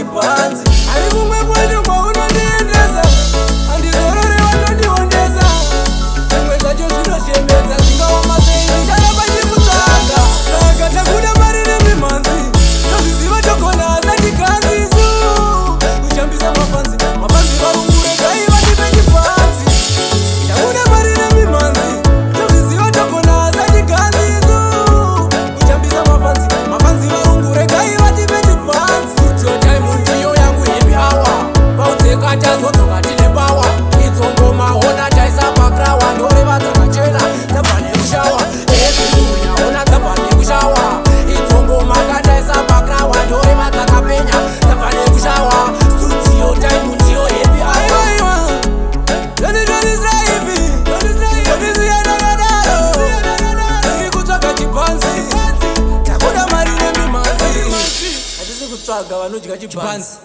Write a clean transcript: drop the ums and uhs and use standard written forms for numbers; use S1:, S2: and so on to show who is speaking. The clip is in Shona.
S1: chipanzi. Ari kumwe kwenyu kwaunondiendesa, handizorore watondionesa. Zvimwe zvacho zvinoshemedza, zvingawa masei ndicharamba ndikutsvaga. Saka takuda mari nemimhanzi, ndozviziva togona asati kanzisu. Kuchambisa mafanzi, mafanzi varungu regai vatipe chipanzi. Takuda mari nemimhanzi, ndozviziva togona asati kanzisu. Kuchambisa mafanzi, mafanzi varungu regai vatipe chipanzi. Studio time ndiyo yangu happy hour, paudzeka tazodzoka tine power. Idzongoma ona taisa pakrawa, ndoreva dzakachena dzabva nekushawa. Ona dzabva nekushawa, idzongoma kataisa pakrawa, ndoreva dzakapenya dzabva nekushawa. Studio time ndiyo happy hour. Ndiri kutsvaga chipanzi, takuda mari nemimhanzi. Hatisi kutsvaga vanodya chipanzi.